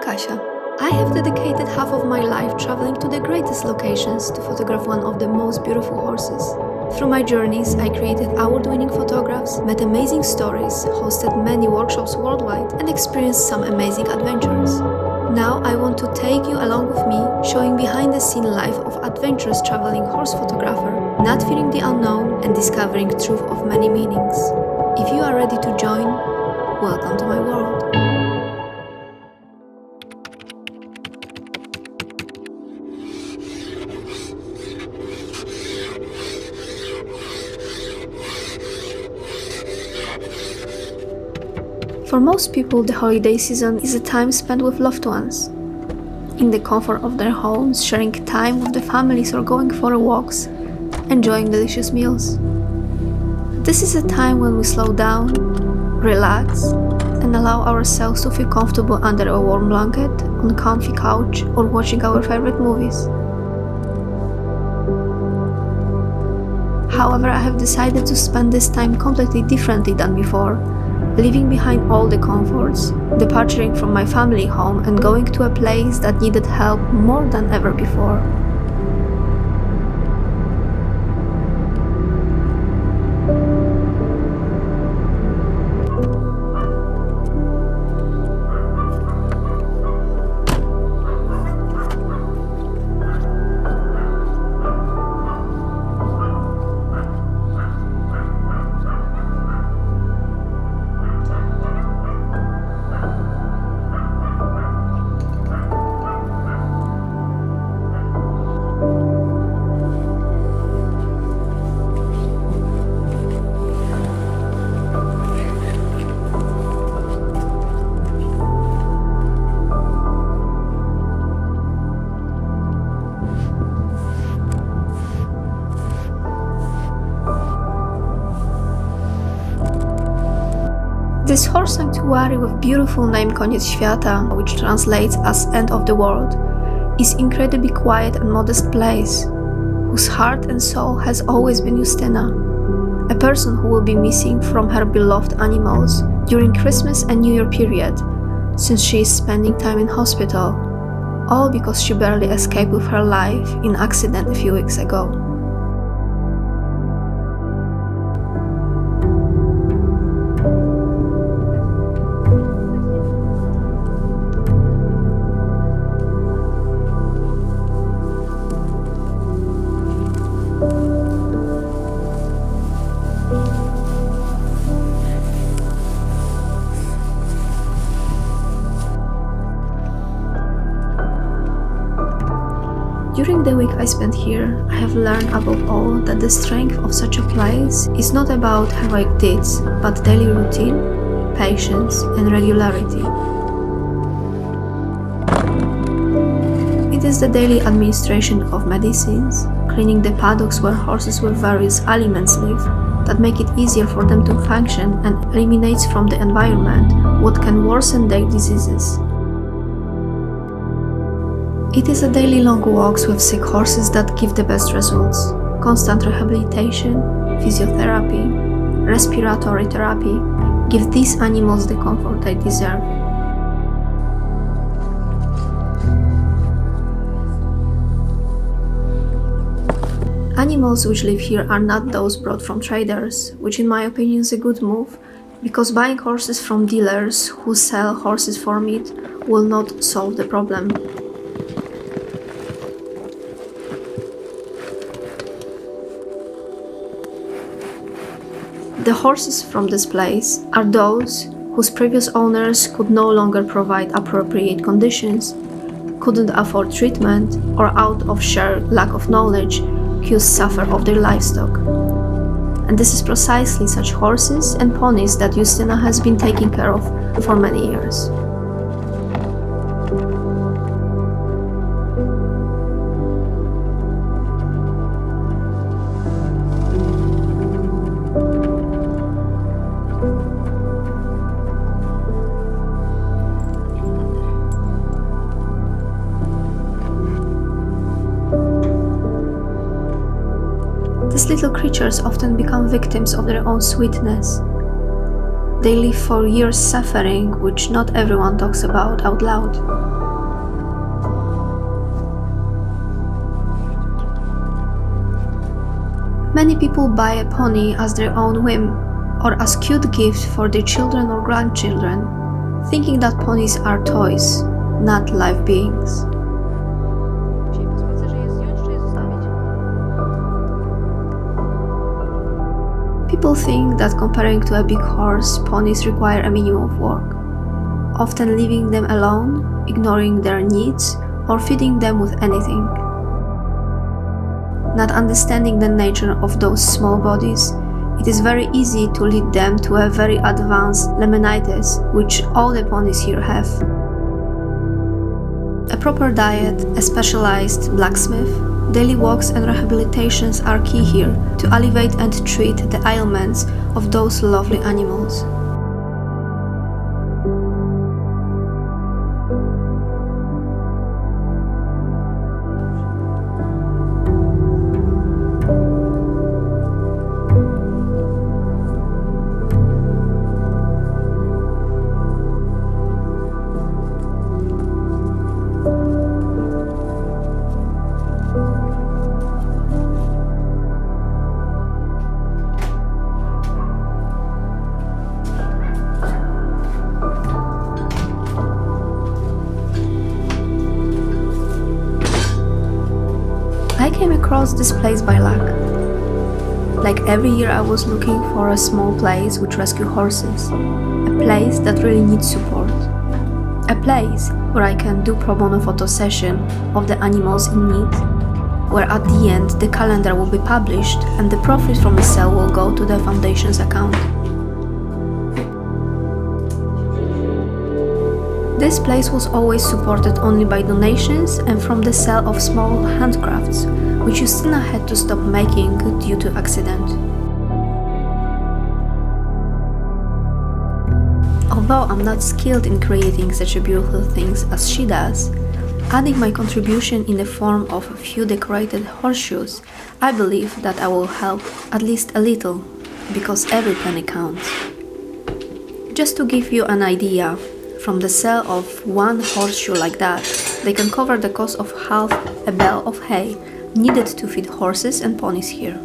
Kasia. I have dedicated half of my life traveling to the greatest locations to photograph one of the most beautiful horses. Through my journeys, I created award-winning photographs, met amazing stories, hosted many workshops worldwide, and experienced some amazing adventures. Now I want to take you along with me, showing behind-the-scene life of adventurous traveling horse photographer, not fearing the unknown and discovering truth of many meanings. If you are ready to join, welcome to my world. For most people, the holiday season is a time spent with loved ones. In the comfort of their homes, sharing time with the families or going for walks, enjoying delicious meals. This is a time when we slow down, relax, and allow ourselves to feel comfortable under a warm blanket, on a comfy couch, or watching our favorite movies. However, I have decided to spend this time completely differently than before, leaving behind all the comforts, departing from my family home and going to a place that needed help more than ever before. This horse sanctuary with beautiful name Koniec, Świata, which translates as end of the world, is incredibly quiet and modest place, whose heart and soul has always been Eustina, a person who will be missing from her beloved animals during Christmas and New Year period, since she is spending time in hospital, all because she barely escaped with her life in accident a few weeks ago. During the week I spent here, I have learned above all that the strength of such a place is not about heroic deeds, but daily routine, patience, and regularity. It is the daily administration of medicines, cleaning the paddocks where horses with various ailments live, that make it easier for them to function and eliminates from the environment what can worsen their diseases. It is a daily long walks with sick horses that give the best results. Constant rehabilitation, physiotherapy, respiratory therapy give these animals the comfort they deserve. Animals which live here are not those brought from traders, which in my opinion is a good move, because buying horses from dealers who sell horses for meat will not solve the problem. The horses from this place are those whose previous owners could no longer provide appropriate conditions, couldn't afford treatment, or out of sheer lack of knowledge, caused suffer of their livestock. And this is precisely such horses and ponies that Eustina has been taking care of for many years. These little creatures often become victims of their own sweetness. They live for years suffering, which not everyone talks about out loud. Many people buy a pony as their own whim, or as cute gift for their children or grandchildren, thinking that ponies are toys, not live beings. People think that comparing to a big horse, ponies require a minimum of work, often leaving them alone, ignoring their needs, or feeding them with anything. Not understanding the nature of those small bodies, it is very easy to lead them to a very advanced laminitis, which all the ponies here have. A proper diet, a specialized blacksmith, daily walks and rehabilitations are key here to alleviate and treat the ailments of those lovely animals. I came across this place by luck. Like every year I was looking for a small place which rescue horses, a place that really needs support, a place where I can do pro bono photo session of the animals in need, where at the end the calendar will be published and the profit from the sale will go to the foundation's account. This place was always supported only by donations and from the sale of small handcrafts, which Eustina had to stop making due to accident. Although I'm not skilled in creating such beautiful things as she does, adding my contribution in the form of a few decorated horseshoes, I believe that I will help at least a little, because every penny counts. Just to give you an idea, from the sale of one horseshoe like that, they can cover the cost of half a bale of hay needed to feed horses and ponies here.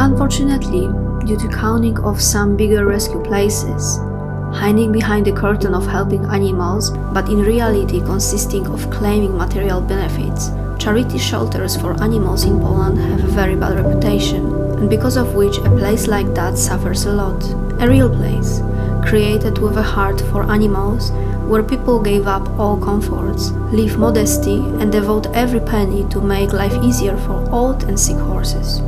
Unfortunately, due to counting of some bigger rescue places, hiding behind the curtain of helping animals, but in reality consisting of claiming material benefits, charity shelters for animals in Poland have a very bad reputation, and because of which a place like that suffers a lot. A real place, created with a heart for animals, where people gave up all comforts, leave modesty, and devote every penny to make life easier for old and sick horses.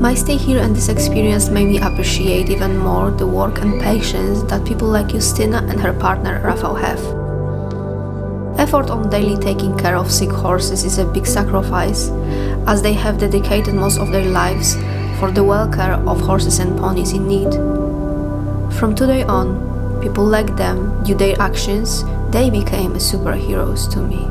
My stay here and this experience made me appreciate even more the work and patience that people like Eustina and her partner Rafał have. Effort on daily taking care of sick horses is a big sacrifice, as they have dedicated most of their lives for the welfare of horses and ponies in need. From today on, people like them, due their actions, they became superheroes to me.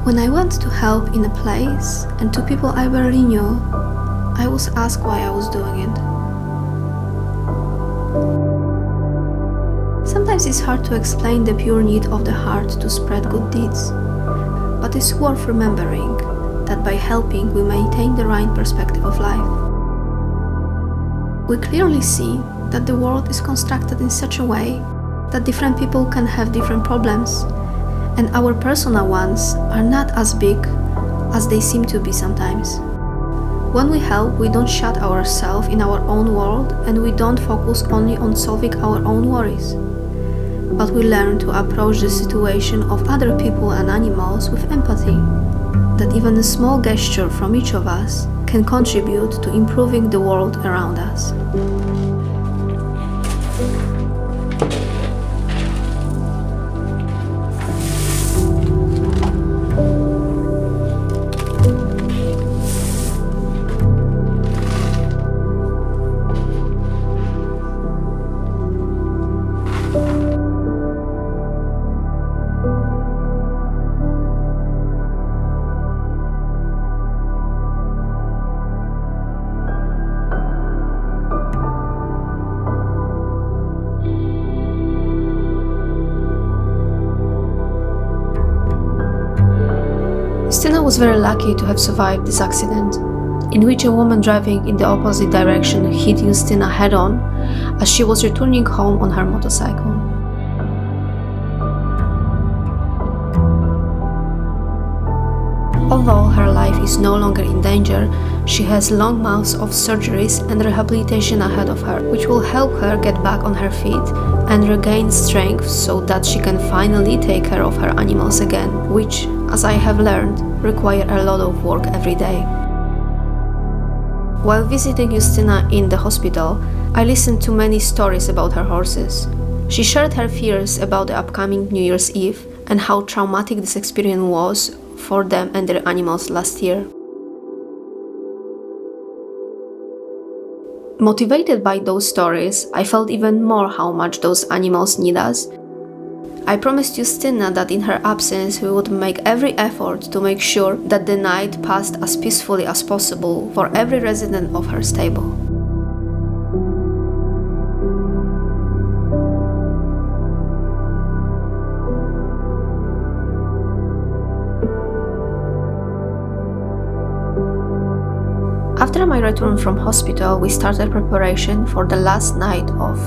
When I went to help in a place and to people I barely knew, I was asked why I was doing it. Sometimes it's hard to explain the pure need of the heart to spread good deeds, but it's worth remembering that by helping we maintain the right perspective of life. We clearly see that the world is constructed in such a way that different people can have different problems, and our personal ones are not as big as they seem to be sometimes. When we help, we don't shut ourselves in our own world and we don't focus only on solving our own worries. But we learn to approach the situation of other people and animals with empathy. That even a small gesture from each of us can contribute to improving the world around us. Eustina was very lucky to have survived this accident, in which a woman driving in the opposite direction hit Eustina head-on as she was returning home on her motorcycle. Although her life is no longer in danger, she has long months of surgeries and rehabilitation ahead of her, which will help her get back on her feet and regain strength so that she can finally take care of her animals again, which, as I have learned, require a lot of work every day. While visiting Eustina in the hospital, I listened to many stories about her horses. She shared her fears about the upcoming New Year's Eve and how traumatic this experience was for them and their animals last year. Motivated by those stories, I felt even more how much those animals need us. I promised Eustina that in her absence we would make every effort to make sure that the night passed as peacefully as possible for every resident of her stable. After my return from hospital, we started preparation for the last night of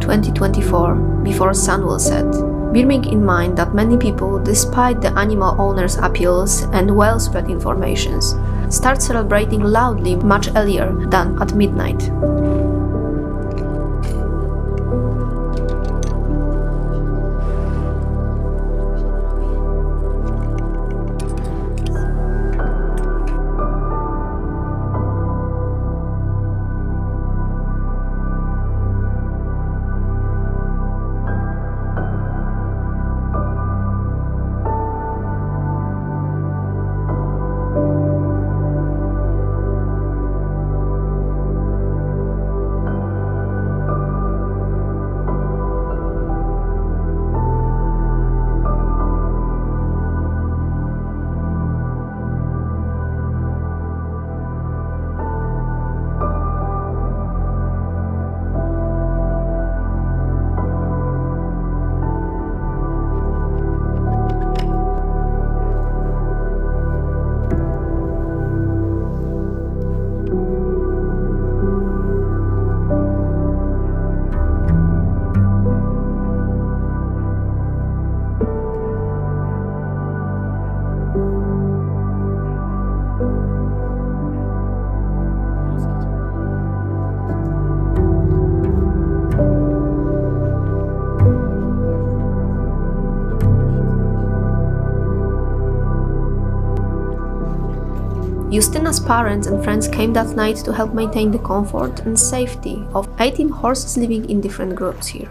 2024 before sun will set, bearing in mind that many people, despite the animal owners' appeals and well-spread informations, start celebrating loudly much earlier than at midnight. Eustina's parents and friends came that night to help maintain the comfort and safety of 18 horses living in different groups here.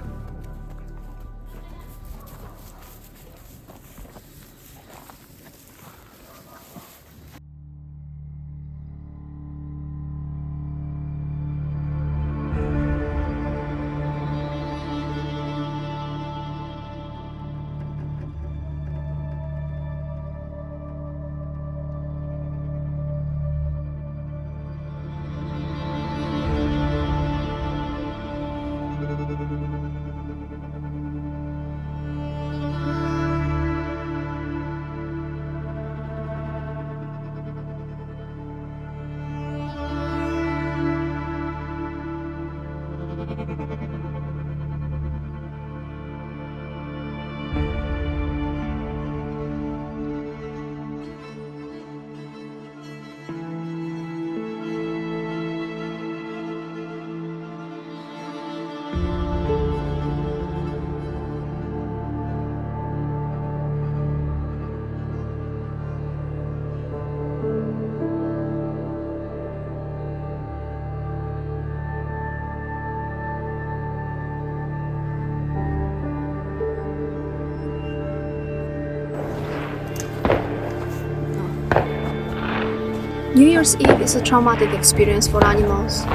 New Year's Eve is a traumatic experience for animals.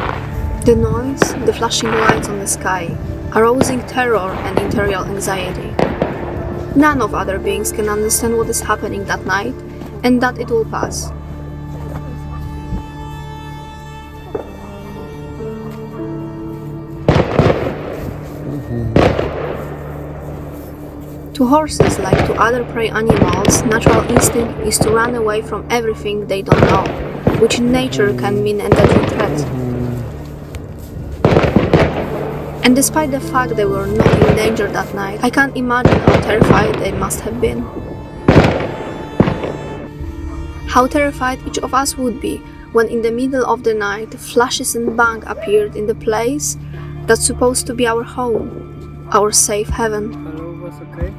The noise, the flashing lights on the sky, arousing terror and interior anxiety. None of other beings can understand what is happening that night and that it will pass. To horses, like to other prey animals, natural instinct is to run away from everything they don't know, which in nature can mean a deadly threat. And despite the fact they were not in danger that night, I can't imagine how terrified they must have been. How terrified each of us would be when in the middle of the night flashes and bang appeared in the place that's supposed to be our home, our safe haven. Hello, was okay?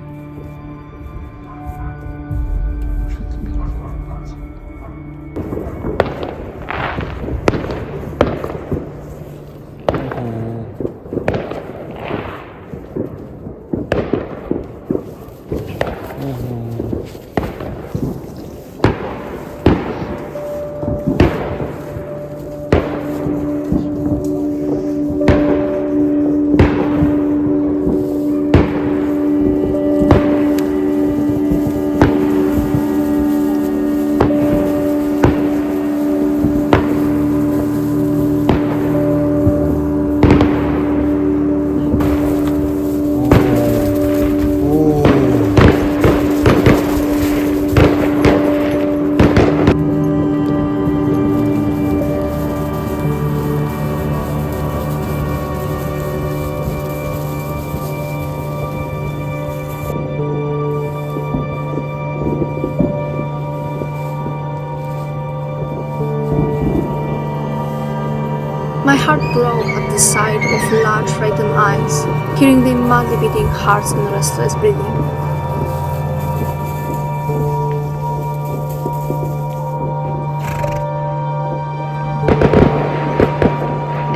My heart broke at the sight of large frightened eyes, hearing their madly beating hearts and restless breathing.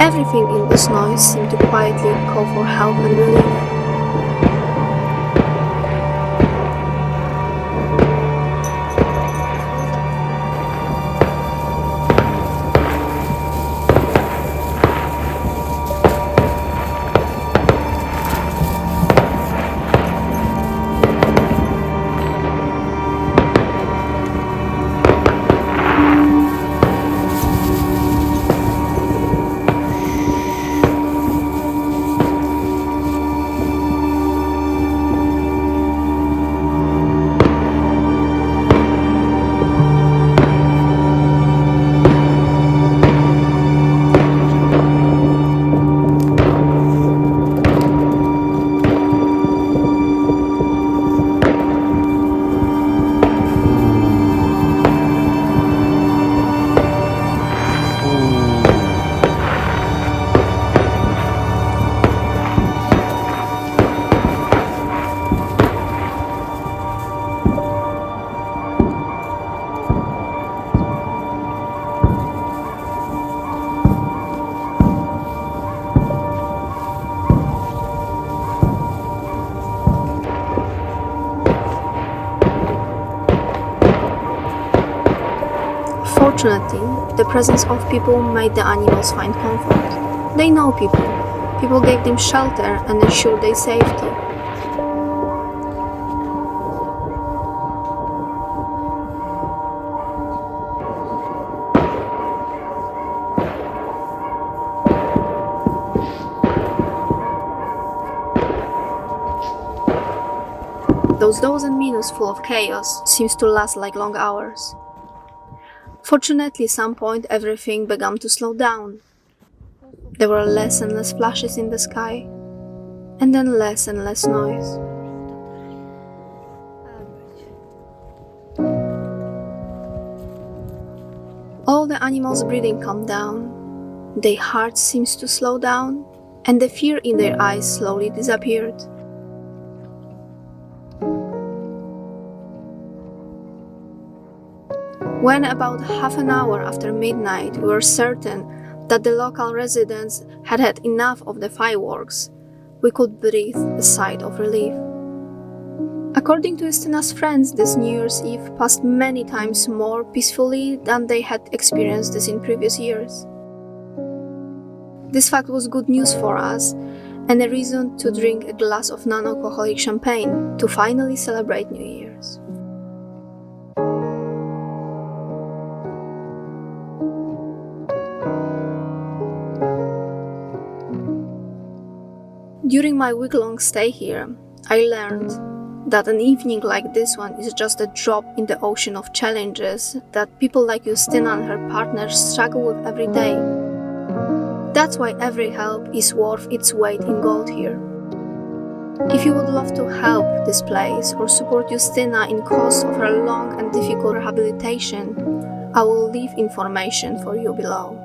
Everything in this noise seemed to quietly call for help and relief. Fortunately, the presence of people made the animals find comfort. They know people. People gave them shelter and ensured their safety. Those dozen minutes full of chaos seems to last like long hours. Fortunately, at some point everything began to slow down. There were less and less flashes in the sky, and then less and less noise. All the animals' breathing calmed down, their hearts seemed to slow down, and the fear in their eyes slowly disappeared. When about half an hour after midnight we were certain that the local residents had had enough of the fireworks, we could breathe a sigh of relief. According to Eustina's friends, this New Year's Eve passed many times more peacefully than they had experienced this in previous years. This fact was good news for us and a reason to drink a glass of non-alcoholic champagne to finally celebrate New Year's. During my week-long stay here, I learned that an evening like this one is just a drop in the ocean of challenges that people like Eustina and her partners struggle with every day. That's why every help is worth its weight in gold here. If you would love to help this place or support Eustina in cause of her long and difficult rehabilitation, I will leave information for you below.